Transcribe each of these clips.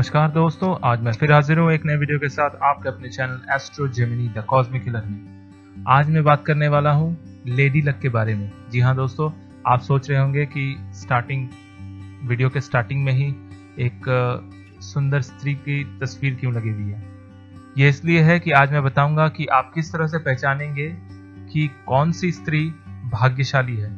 नमस्कार दोस्तों, आज मैं फिर हाजिर हूँ एक नए वीडियो के साथ आपके अपने channel astro Gemini the cosmic healer में। आज मैं बात करने वाला हूँ लेडी लक के बारे में। जी हाँ दोस्तों, आप सोच रहे होंगे कि वीडियो के स्टार्टिंग में ही एक सुंदर स्त्री की तस्वीर क्यों लगी हुई है। ये इसलिए है कि आज मैं बताऊंगा कि आप किस तरह से पहचानेंगे कि कौन सी स्त्री भाग्यशाली है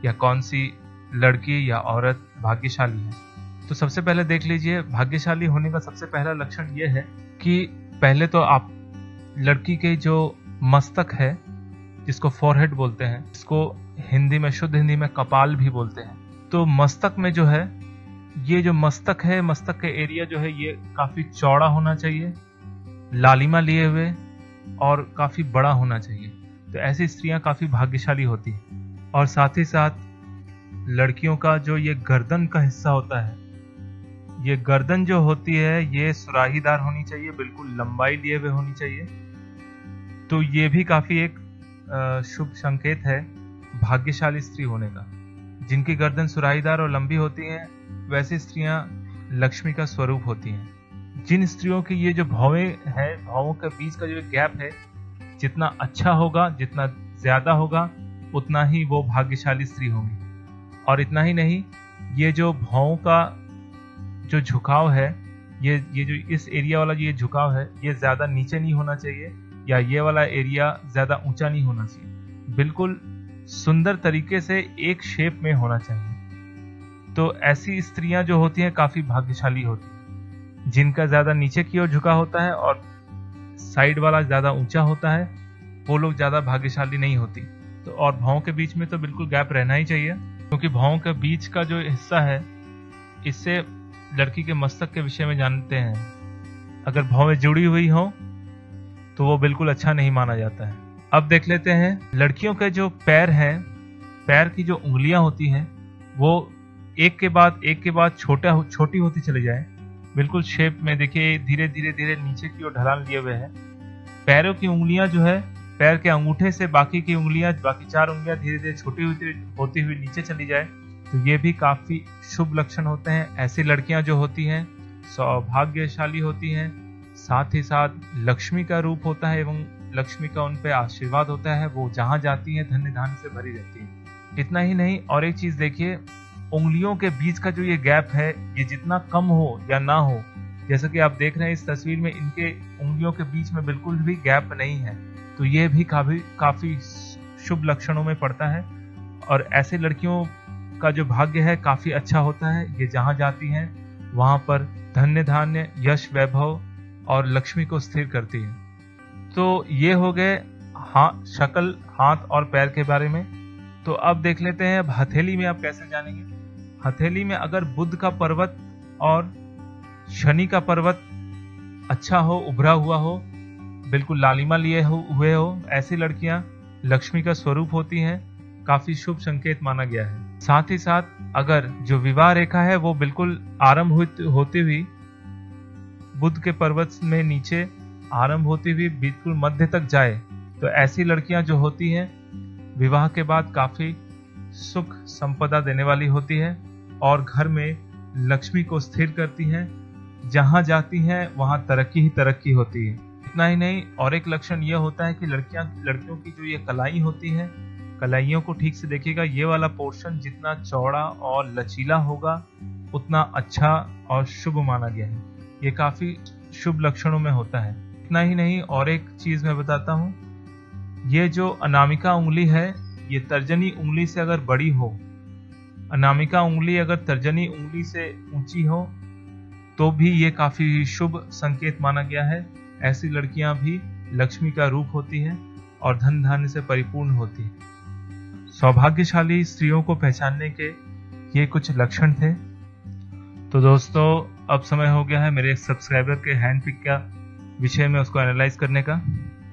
या कौन सी लड़की या औरत भाग्यशाली है। तो सबसे पहले देख लीजिए, भाग्यशाली होने का सबसे पहला लक्षण ये है कि पहले तो आप लड़की के जो मस्तक है, जिसको फोरहेड बोलते हैं, इसको हिंदी में, शुद्ध हिंदी में कपाल भी बोलते हैं। तो मस्तक में जो है, ये जो मस्तक है, मस्तक के एरिया जो है ये काफी चौड़ा होना चाहिए, लालिमा लिए हुए और काफी बड़ा होना चाहिए। तो ऐसी स्त्रियां काफी भाग्यशाली होती हैं। और साथ ही साथ लड़कियों का जो ये गर्दन का हिस्सा होता है, ये गर्दन जो होती है ये सुराहीदार होनी चाहिए, बिल्कुल लंबाई लिए हुए होनी चाहिए। तो ये भी काफी एक शुभ संकेत है भाग्यशाली स्त्री होने का। जिनकी गर्दन सुराहीदार और लंबी होती है, वैसी स्त्रियां लक्ष्मी का स्वरूप होती हैं। जिन स्त्रियों की ये जो भौवें हैं, भौवों के बीच का जो गैप है, जितना अच्छा होगा, जितना ज्यादा होगा, उतना ही वो भाग्यशाली स्त्री होंगी। और इतना ही नहीं, ये जो भौं का जो झुकाव है, ये जो इस एरिया वाला ये झुकाव है, ये ज्यादा नीचे नहीं होना चाहिए या ये वाला एरिया ज्यादा ऊंचा नहीं होना चाहिए। बिल्कुल सुंदर तरीके से एक शेप में होना चाहिए। तो ऐसी स्त्रियां जो होती हैं काफी भाग्यशाली होती हैं। जिनका ज्यादा नीचे की ओर झुका होता है और साइड वाला ज्यादा ऊंचा होता है, वो लोग ज्यादा भाग्यशाली नहीं होती। तो और भौं के बीच में तो बिल्कुल गैप रहना ही चाहिए, क्योंकि भौं के बीच का जो हिस्सा है, इससे लड़की के मस्तक के विषय में जानते हैं। अगर भौवें जुड़ी हुई हो तो वो बिल्कुल अच्छा नहीं माना जाता है। अब देख लेते हैं लड़कियों के जो पैर हैं, पैर की जो उंगलियां होती हैं, वो एक के बाद छोटी होती चली जाए, बिल्कुल शेप में। देखिए धीरे धीरे नीचे की ओर ढलान लिए हुए है। पैरों की उंगलियां जो है, पैर के अंगूठे से बाकी 4 उंगलियां धीरे धीरे छोटी होती हुई नीचे चली जाए, तो ये भी काफी शुभ लक्षण होते हैं। ऐसी लड़कियां जो होती हैं सौभाग्यशाली होती हैं। साथ ही साथ लक्ष्मी का रूप होता है एवं लक्ष्मी का उन पे आशीर्वाद होता है। वो जहां जाती हैं धन्य धान्य से भरी रहती है। इतना ही नहीं, और एक चीज देखिए, उंगलियों के बीच का जो ये गैप है, ये जितना कम हो या ना हो, जैसा कि आप देख रहे हैं इस तस्वीर में, इनके उंगलियों के बीच में बिल्कुल भी गैप नहीं है, तो ये भी काफी शुभ लक्षणों में पड़ता है। और ऐसे लड़कियों का जो भाग्य है काफी अच्छा होता है। ये जहां जाती हैं वहां पर धन्य धान्य, यश, वैभव और लक्ष्मी को स्थिर करती है। तो ये हो गए शक्ल, हाथ और पैर के बारे में। तो अब देख लेते हैं अब हथेली में आप कैसे जानेंगे। हथेली में अगर बुध का पर्वत और शनि का पर्वत अच्छा हो, उभरा हुआ हो, बिल्कुल लालिमा लिए हुए हो, ऐसी लड़कियां लक्ष्मी का स्वरूप होती हैं। काफी शुभ संकेत माना गया है। साथ ही साथ अगर जो विवाह रेखा है वो बिल्कुल आरंभ होती हुई बुध के पर्वत में नीचे आरंभ होती हुई बिल्कुल मध्य तक जाए, तो ऐसी लड़कियां जो होती हैं विवाह के बाद काफी सुख संपदा देने वाली होती है और घर में लक्ष्मी को स्थिर करती हैं। जहां जाती हैं वहां तरक्की ही तरक्की होती है। इतना ही नहीं, और एक लक्षण यह होता है कि लड़कियों की जो ये कलाई होती है, कलाइयों को ठीक से देखिएगा, ये वाला पोर्शन जितना चौड़ा और लचीला होगा उतना अच्छा और शुभ माना गया है। ये काफी शुभ लक्षणों में होता है। इतना ही नहीं, और एक चीज मैं बताता हूँ, ये जो अनामिका उंगली है, ये तर्जनी उंगली से अगर बड़ी हो, अनामिका उंगली अगर तर्जनी उंगली से ऊंची हो, तो भी ये काफी शुभ संकेत माना गया है। ऐसी लड़कियां भी लक्ष्मी का रूप होती है और धन धान्य से परिपूर्ण होती है। सौभाग्यशाली स्त्रियों को पहचानने के ये कुछ लक्षण थे। तो दोस्तों, अब समय हो गया है मेरे सब्सक्राइबर के हैंड पिक का विषय में उसको एनालाइज करने का।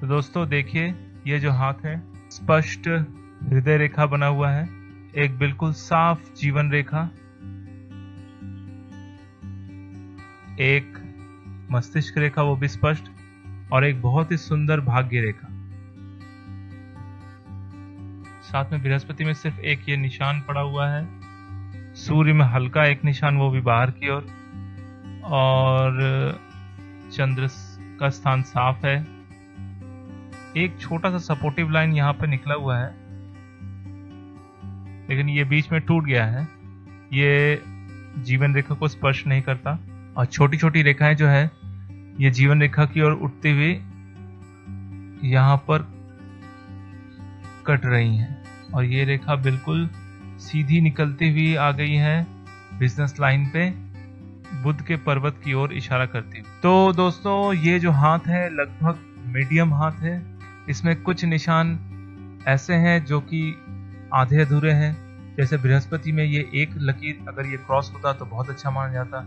तो दोस्तों देखिए, ये जो हाथ है, स्पष्ट हृदय रेखा बना हुआ है, एक बिल्कुल साफ जीवन रेखा, एक मस्तिष्क रेखा वो भी स्पष्ट, और एक बहुत ही सुंदर भाग्य रेखा। साथ में बृहस्पति में सिर्फ एक ये निशान पड़ा हुआ है, सूर्य में हल्का एक निशान, वो भी बाहर की ओर, और चंद्र का स्थान साफ है। एक छोटा सा सपोर्टिव लाइन यहाँ पे निकला हुआ है, लेकिन ये बीच में टूट गया है। ये जीवन रेखा को स्पर्श नहीं करता और छोटी छोटी रेखाएं जो है ये जीवन रेखा की ओर उठती हुई यहाँ पर कट रही हैं और ये रेखा बिल्कुल सीधी निकलती हुई आ गई है बिजनेस लाइन पे, बुध के पर्वत की ओर इशारा करती हुई। तो दोस्तों ये जो हाथ है लगभग मीडियम हाथ है। इसमें कुछ निशान ऐसे हैं जो कि आधे अधूरे हैं। जैसे बृहस्पति में ये एक लकीर अगर ये क्रॉस होता तो बहुत अच्छा माना जाता।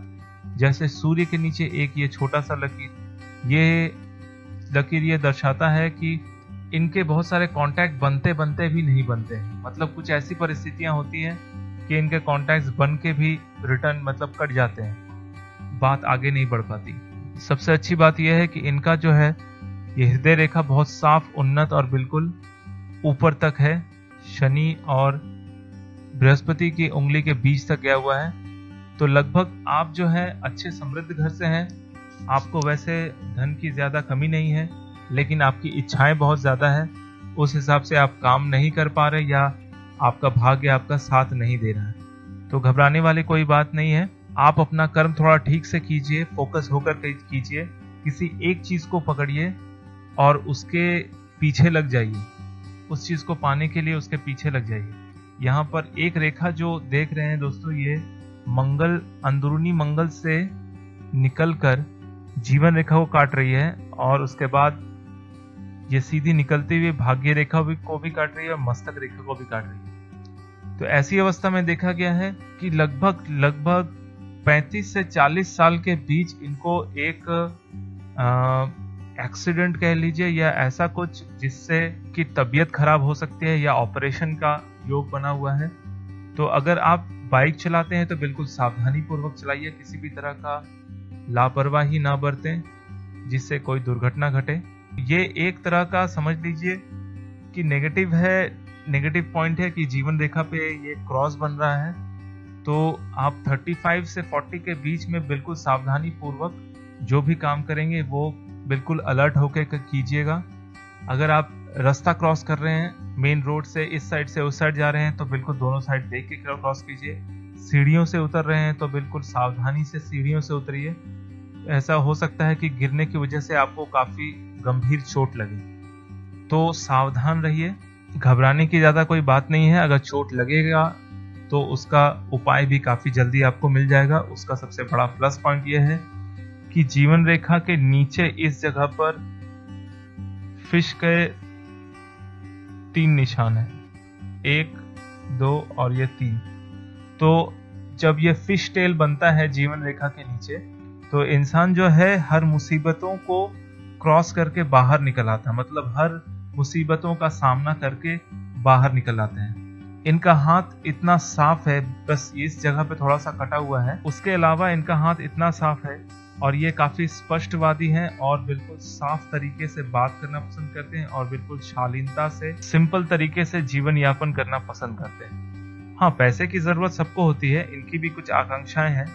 जैसे सूर्य के नीचे एक ये छोटा सा लकीर, ये लकीर ये दर्शाता है कि इनके बहुत सारे कांटेक्ट बनते बनते भी नहीं बनते हैं। मतलब कुछ ऐसी परिस्थितियां होती हैं कि इनके कांटेक्ट्स बन के भी रिटर्न मतलब कट जाते हैं, बात आगे नहीं बढ़ पाती। सबसे अच्छी बात यह है कि इनका जो है ये हृदय रेखा बहुत साफ, उन्नत और बिल्कुल ऊपर तक है। शनि और बृहस्पति की उंगली के बीच तक गया हुआ है। तो लगभग आप जो है अच्छे समृद्ध घर से हैं। आपको वैसे धन की ज्यादा कमी नहीं है, लेकिन आपकी इच्छाएं बहुत ज्यादा है। उस हिसाब से आप काम नहीं कर पा रहे या आपका भाग्य आपका साथ नहीं दे रहा है। तो घबराने वाली कोई बात नहीं है। आप अपना कर्म थोड़ा ठीक से कीजिए, फोकस होकर कीजिए, किसी एक चीज को पकड़िए और उसके पीछे लग जाइए। उस चीज को पाने के लिए उसके पीछे लग जाइए। यहाँ पर एक रेखा जो देख रहे हैं दोस्तों, ये मंगल, अंदरूनी मंगल से निकलकर जीवन रेखा को काट रही है और उसके बाद ये सीधी निकलते हुए भाग्य रेखा को भी काट रही है और मस्तक रेखा को भी काट रही है। तो ऐसी अवस्था में देखा गया है कि लगभग 35 से 40 साल के बीच इनको एक एक्सीडेंट कह लीजिए या ऐसा कुछ जिससे कि तबीयत खराब हो सकती है या ऑपरेशन का योग बना हुआ है। तो अगर आप बाइक चलाते हैं तो बिल्कुल सावधानी पूर्वक चलाइए, किसी भी तरह का लापरवाही ना बरतें जिससे कोई दुर्घटना घटे। ये एक तरह का समझ लीजिए कि नेगेटिव पॉइंट है कि जीवन रेखा पे ये क्रॉस बन रहा है। तो आप 35 से 40 के बीच में बिल्कुल सावधानी पूर्वक जो भी काम करेंगे वो बिल्कुल अलर्ट होकर कीजिएगा। अगर आप रास्ता क्रॉस कर रहे हैं, मेन रोड से इस साइड से उस साइड जा रहे हैं तो बिल्कुल दोनों साइड देख के क्रॉस कीजिए। सीढ़ियों से उतर रहे हैं तो बिल्कुल सावधानी से सीढ़ियों से उतरिए। ऐसा हो सकता है कि गिरने की वजह से आपको काफी गंभीर चोट लगे, तो सावधान रहिए। घबराने की ज्यादा कोई बात नहीं है। अगर चोट लगेगा तो उसका उपाय भी काफी जल्दी आपको मिल जाएगा। उसका सबसे बड़ा प्लस पॉइंट यह है कि जीवन रेखा के नीचे इस जगह पर फिश के 3 निशान है, 1, 2 और ये 3। तो जब ये फिश टेल बनता है जीवन रेखा के नीचे तो इंसान जो है हर मुसीबतों को क्रॉस करके बाहर निकल आता है। मतलब हर मुसीबतों का सामना करके बाहर निकल आते हैं। इनका हाथ इतना साफ है, बस इस जगह पे थोड़ा सा कटा हुआ है, उसके अलावा इनका हाथ इतना साफ है और ये काफी स्पष्टवादी हैं और बिल्कुल साफ तरीके से बात करना पसंद करते हैं और बिल्कुल शालीनता से सिंपल तरीके से जीवन यापन करना पसंद करते हैं। हाँ, पैसे की जरूरत सबको होती है, इनकी भी कुछ आकांक्षाएं हैं,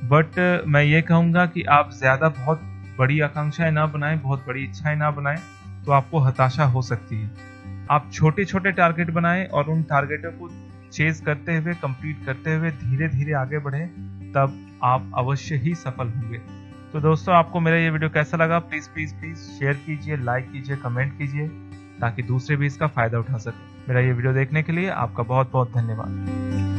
बट मैं ये कहूंगा कि आप ज्यादा बहुत बड़ी आकांक्षाएं ना बनाएं, बहुत बड़ी इच्छाएं ना बनाएं, तो आपको हताशा हो सकती है। आप छोटे छोटे टारगेट बनाएं और उन टारगेटों को चेज करते हुए, कंप्लीट करते हुए धीरे धीरे आगे बढ़ें, तब आप अवश्य ही सफल होंगे। तो दोस्तों, आपको मेरा ये वीडियो कैसा लगा? प्लीज प्लीज प्लीज शेयर कीजिए, लाइक कीजिए, कमेंट कीजिए, ताकि दूसरे भी इसका फायदा उठा सके। मेरा ये वीडियो देखने के लिए आपका बहुत बहुत धन्यवाद।